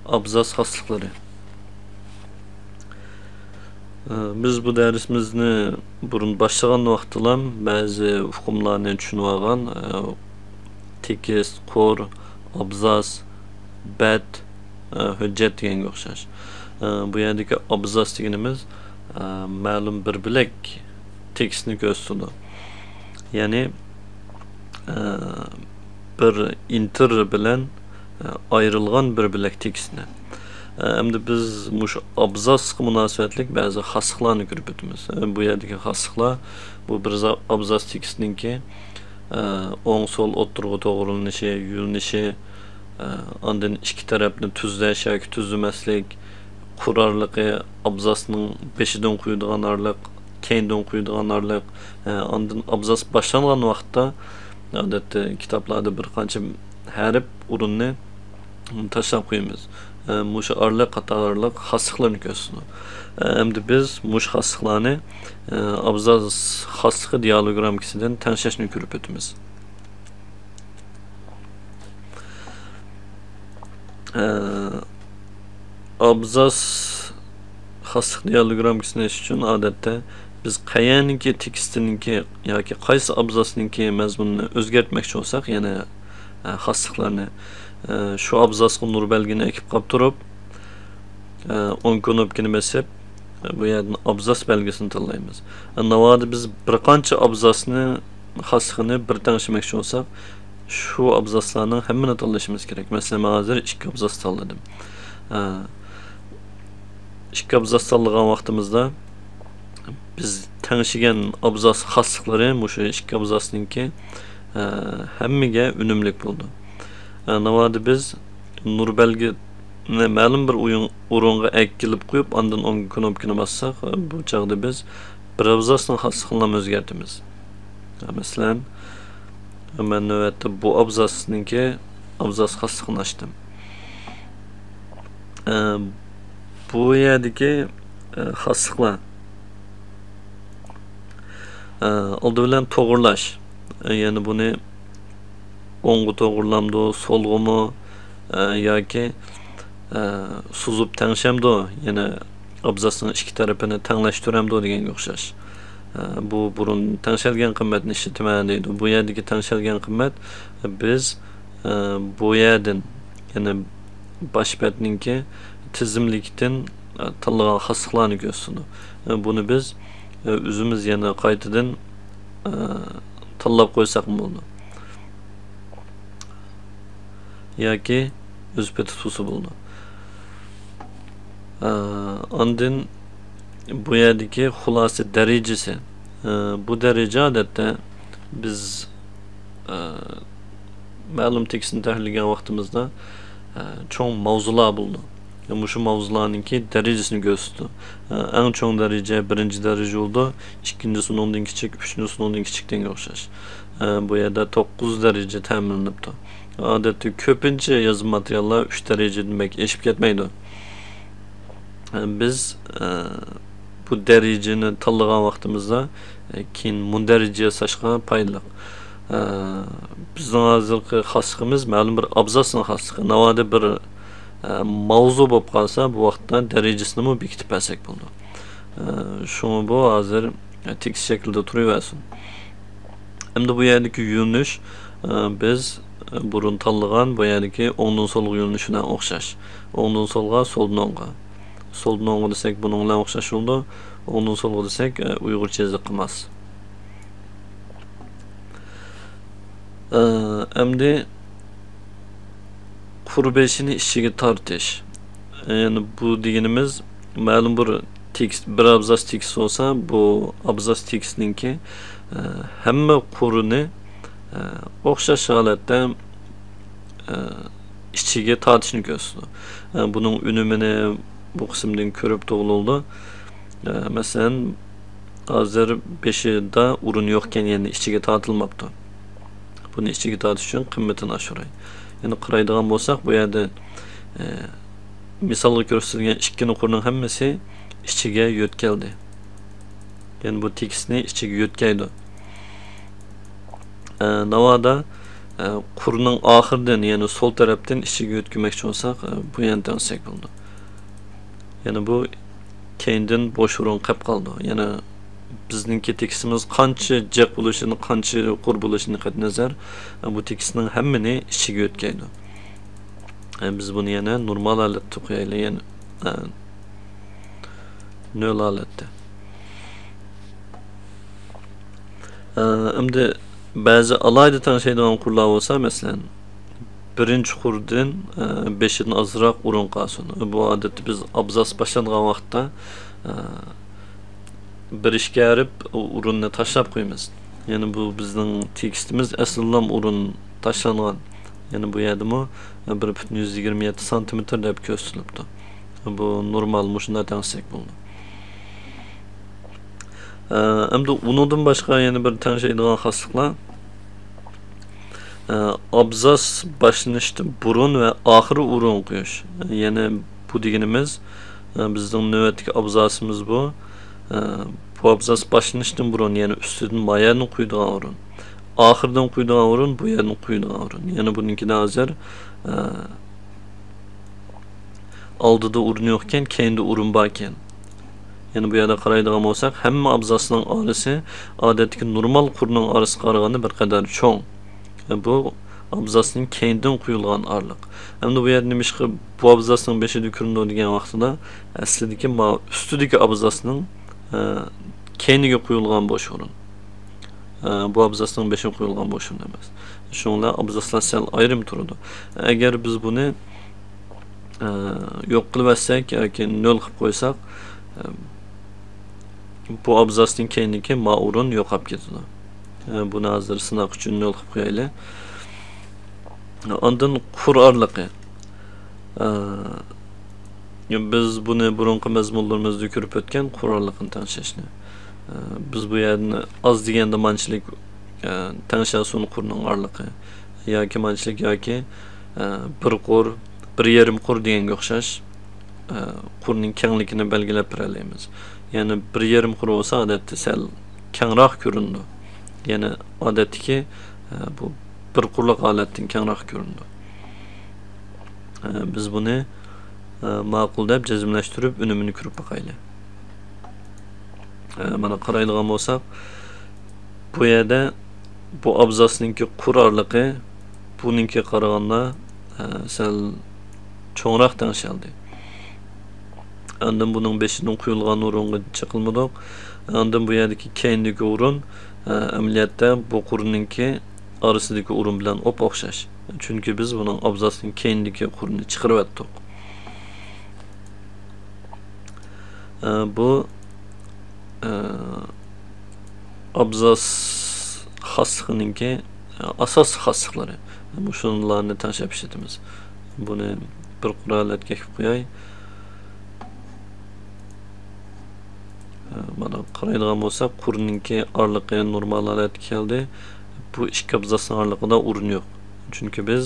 Abzas xaslıqları. Biz bu dərsimizni burun başlagan vaqtlar bəzi uqumlarni tushunib olgan, tekist, qor, abzas, bət, hüccət deganga o'xshash. Bu yerdagi abzas deganimiz ma'lum bir bilak tekstni ko'rsatadi. Ya'ni bir inter bilan ayrılgan bir bilak tekstni. Endi biz mush abzasga munosabatlik ba'zi xaslıqlarni ko'rib o'tamiz. Bu yerdagi xaslıqlar bu bir abzas tekstninki o'ng so'l o'ttirg'i to'g'rilanishi, yurinishi, ondan ikki tarafni tuzlash yoki tuzlamaslik, qurarligi, abzasning beshidan quyadigan arliq, keyindan quyadigan arliq, ondan abzas boshlangan vaqtda odatda kitoblarda bir qancha harf o'rinni tashlab qo'yamiz. Mush arliq qatorliq xaslıqlarni ko'rsatadi. Endi biz mush xaslıqlarni abzas xaslıqi dialogramkasidan tanishishni ko'rib o'tamiz. Abzas xaslıq dialogramkasini uchun odatda biz qayerniki tekstninki yoki qaysi abzasninki mazmunini o'zgartmoqchi bo'lsak, yana xaslıqlarni şu abzasga nur belgini ekib qolib turib, o'ng knopkani bosib, bu yerdan abzas belgisini tanlaymiz. Navoda biz bir qancha abzasni xaslıqini bir tanishmoqchi bo'lsak, şu abzaslarning hammani tanlashimiz kerak. Masalan, men hozir ikki abzas tanladim. İkki abzas tanlagan vaqtimizda biz tanışgan abzas xaslıqlari mushu ikki abzasninki hammaga unumlik bo'ldi. Navoda biz nur belgini ma'lum bir o'ringa akkilib qo'yib, ondan o'ng knopkani bossak, bu chog'da biz bir abzasning xaslıqlarini o'zgartamiz. Masalan, men navbatda bu abzasninki abzas xaslıqini ochdim. Bu yerdagi xaslıqlar oldi bilan to'g'irlash, ya'ni buni o'ng'i to'g'irlamdi, so'lg'imi yoki suzib tangshamdi, yana abzasning ikki tarafini tanglashtiramdi deganga o'xshash. Bu burun tangshalgan qimmatni ishlatman deydi. Bu yerdagi tangshalgan qimmat biz bu yerdan, ya'ni bosh betninki tizimlikdan tanlagan xaslıqlarni ko'rsatadi. Buni biz o'zimiz yana qaytadan tanlab qo'ysak bo'ldi. Yoki o'z petitusi bo'ldi. Ondan bu yerdagi xulosa darajasi. Bu daraja odatda biz ma'lum tekstni tahlilgan vaqtimizda cho'ng mavzular bo'ldi. Şu mavzularninki darajasini ko'rsatdi. Eng cho'ng daraja birinchi daraja bo'ldi, ikkinchisi undan kichik, uchinchisi undan kichikdanga o'xshash. Bu yerda 9 daraja ta'minlanibdi. Odatda ko'pincha yozma materiallar 3 daraja demak eshib ketmaydi. Biz bu darajani tanlagan vaqtimizda keyin mundaraja yasashga foydali. Bizning hozirgi xaslıqimiz ma'lum bir abzasning xaslıqi. Navoda bir mavzu bo'lib qolsa, bu vaqtda darajasini mu bekitib olsak bo'ldi. Shuni bu hozir tekst shaklida turaversin. Endi bu yerdagi yurinish biz burun tanlagan bu yerdagi o'ngdan so'lga yurinishidan o'xshash. O'ngdan so'lga, so'ldan o'ngga. So'ldan o'ngga desak buning bilan o'xshash bo'ldi. O'ngdan so'lga desak uyg'urcha yoziq emas. Endi qurbeshini ichiga tortish. Yani bu deganimiz ma'lum bir tekst, bir abzas tekst olsa, bu abzas tekstninki hamma qurini o'xshash holatda ichiga tortishni ko'rsatadi. Buning unumini bu qismdan ko'rib to'g'rildi. Masalan, hozir 5da o'rin yo'qkan, ya'ni ichiga tortilmabdi. Buni ichiga tortish uchun qimmatini oshiray. Yani qaraydigan bo'lsak, bu yerda misolga ko'rsatilgan ikki nuqurning hammasi ichiga yo'tkaldi. Yani bu tekstni ichiga yo'tkaydi. Navoda qurning oxiridan, ya'ni sol tarafdan ichiga o'tkazmoqchi bo'lsak, bu yana tengsak bo'ldi. Ya'ni bu keyindan bo'sh o'rin qolib qoldi. Ya'ni bizningki tekisimiz qancha jiq bo'lishini, qancha qur bo'lishini qat nazar, bu tekisning hammani ichiga o'tkazdi. Biz buni yana normal holatda qo'yaylik, ya'ni nol holatda. Endi ba'zi alayda tanishadigan qurlar bo'lsa, masalan, birinchi qurdan 5dan azroq o'rin qolsin. Bu odatda biz abzas boshlangan vaqtda bir ishga yarib o'rinni tashlab qo'yamiz. Ya'ni bu bizning tekstimiz aslan o'rin tashlangan. Ya'ni bu yerdimi 1.127 cm deb ko'rsatilibdi. Bu normal mushunda tengsak bo'ldi. Endi undan boshqa yana bir tanishadigan xosliklar abzas boshlanishdan burun va oxiri o'rin qo'yish. Ya'ni bu deganimiz bizning navbatdagi abzasimiz bu. Bu abzas boshlanishdan burun, ya'ni ustidan mayani qo'ydigan o'rin. Oxirdan qo'ydigan o'rin bu yerni qo'ydigan o'rin. Ya'ni buninkidan hozir oldida o'rin yo'q ekan, keyinda o'rin bor ekan. Yani bu yerda qaraydigan bo'lsak, hamma abzasning orasi odatdagi normal qurning orasiga qaraganda bir qadar cho'ng. Bu abzasning keyindan qo'yilgan orliq. Endi bu yerda nimishqa bu abzasning beshida ko'rinadi degan vaqtida aslidagi ustidagi abzasning keyiniga qo'yilgan bo'sh o'rin. Bu abzasning beshiga qo'yilgan bo'sh o'rin emas. Shuningdek abzaslar sal ayrim turadi. Agar biz buni yo'q qilib olsak yoki nol qilib qo'ysak, bu abzasning keyiniki o'rin yo'qolib ketadi. Buni hozir sinaq uchun nol qilib qo'yaylik. Ondan qur orliqi. Biz buni burunqi mazmunlarimizda ko'rib o'tgan qur orliqini tanishishni. Biz bu yerni oz deganda manchilik tanishasun qurning orliqi yoki manchilik yoki bir qur, bir yarim qur deganga o'xshash qurning kengligini belgilab beramiz. Yani bir yarim qur olsa odatda sal kengroq ko'rindi. Yani odatdagi bu bir qurliq holatdan kengroq ko'rindi. Biz buni ma'qul deb jazmlashtirib unumini ko'rib boqaylik. Mana qaraydigan bo'lsak, bu yerda bu abzasninki qur orliqi buninki qaraganda sal cho'ngroq tengshaldi. Ondan bunun 5'inin qo'yilgan o'ringa chiqilmadik. Ondan bu yerdagi keyindagi o'rin amaliyotda bu qurninki orasidagi o'rin bilan o'xshash. Chunki biz buning abzasning keyindagi qurni chiqarib o'tdik. Bu abzas xosligininki asosiy xosliklari. Bu shunlarni tanishib etamiz. Buni bir qur'alatga qo'yib qo'yay. Mana qaraydigan bo'lsak, qurninki orliqi normal holatga keldi. Bu ikki abzasning orliqida o'rin yo'q. Chunki biz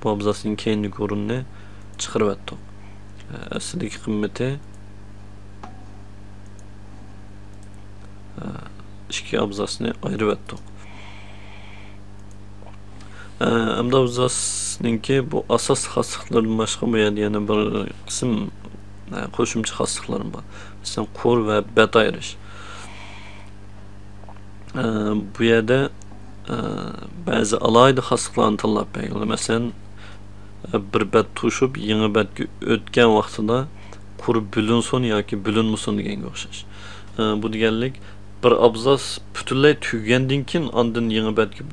bu abzasning keyingi o'rinni chiqarib o'tdik. Aslidagi qimmati ikki abzasni ayirib o'tdik. Endi abzasninki bu asos xosliklardan boshqa bu yerda yana bir qism qo'shimcha xosliklarim bor. Mesela qur ve bet ayırış. Bu yerda bazı alayda xosliklarni tanlab bergan. Mesela bir bet tuşup yeni betga o'tgan vaqtida qur bo'linsin yoki bo'linmasin deganga o'xshash. Bu deganlik bir abzas butunlay tugagandan keyin ondan yeni betga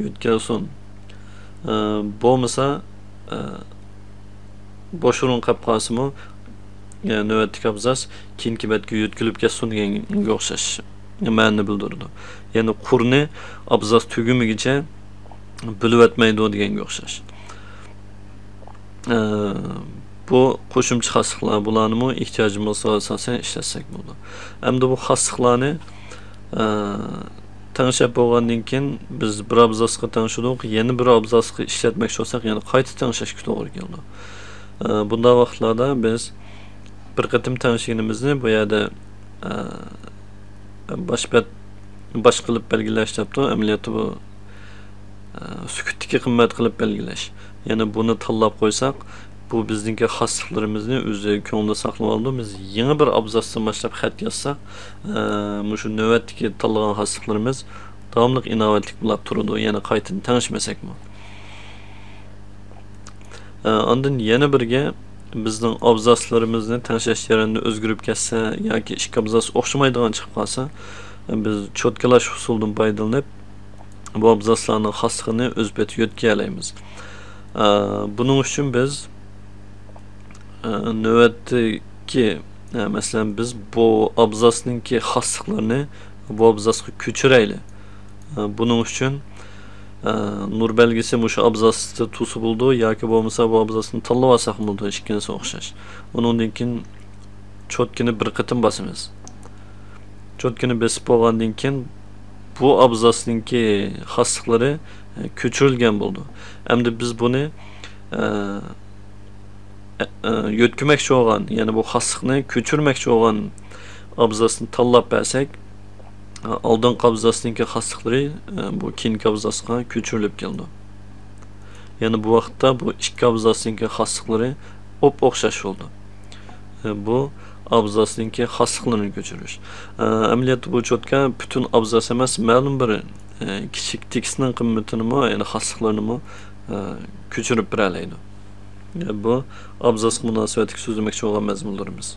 o'tgansin. Bo'lmasa bo'sh o'rin qolib qolsa-mu, navbatdagi abzas keyingi betga yo'tkilib ketsin deganga o'xshash ma'noni bildirdi. Ya'ni qurni abzas tugimigacha bo'lib o'tmaydi deganga o'xshash. Bu qo'shimcha xosliklar bularni ehtiyojimiz asosan ishlatsak bo'ladi. Endi bu xosliklarni tanishib bo'lgandan keyin biz bir abzasga tanishidik, yana bir abzasga ishlatmoqchi bo'lsak, yana qayta tanishishga to'g'ri keldi. Bunday vaqtlarda biz bir qatim tanishganimizni bu yerda bosh qilib belgilash debdi. Amaliyotda bu sukutdagi qimmat qilib belgilash. Ya'ni buni tanlab qo'ysak, bu bizdagi xosliklarimizni o'zi ko'ngilda saqlab oldi. Biz yangi bir abzasdan boshlab xat yozsak, shu navbatdagi tanlagan xosliklarimiz davomli inovatlik bo'lib turadi. Yana qaytadan tanishmasakmi? Ondan yana birga bizning abzaslarimizni tanishlash jarayonida o'zgarib ketsa yoki ikki abzas o'xshamaydigan chiqib qolsa, biz cho'tkalash usulidan foydalanib bu abzaslarning xosligini o'z betiga yo'tkalaymiz. Buning uchun biz navbatdagi masalan biz bu abzasninki xosliklarini bu abzasga ko'chiraylik. Buning uchun nur belgisi mushu abzasda tusi bo'ldi yoki bo'lmasa bu abzasni tanlab olsak bo'ldi, ikkinchisi o'xshash. Undan keyin cho'tkini bir qitim bosamiz. Cho'tkini besib bo'lgandan keyin bu abzasninki xosliklari ko'chirilgan bo'ldi. Endi biz buni yo'tkamoqchi bo'lgan, ya'ni bu xoslikni ko'chirmoqchi bo'lgan abzasni tanlab bersak, oldingi abzasninki xosliklari bu keyingi abzasga ko'chirilib keldi. Ya'ni bu vaqtda bu ikki abzasninki xosliklari o'xshash bo'ldi. Bu abzasninki xosliklarini ko'chirish. Amaliyotda bu cho'tka butun abzas emas, ma'lum bir kichik tekstning qimmatini, ya'ni xosliklarini ko'chirib beralaydi. Bu abzasga munosabatli so'zlamoqchi bo'lgan mazmunlarimiz.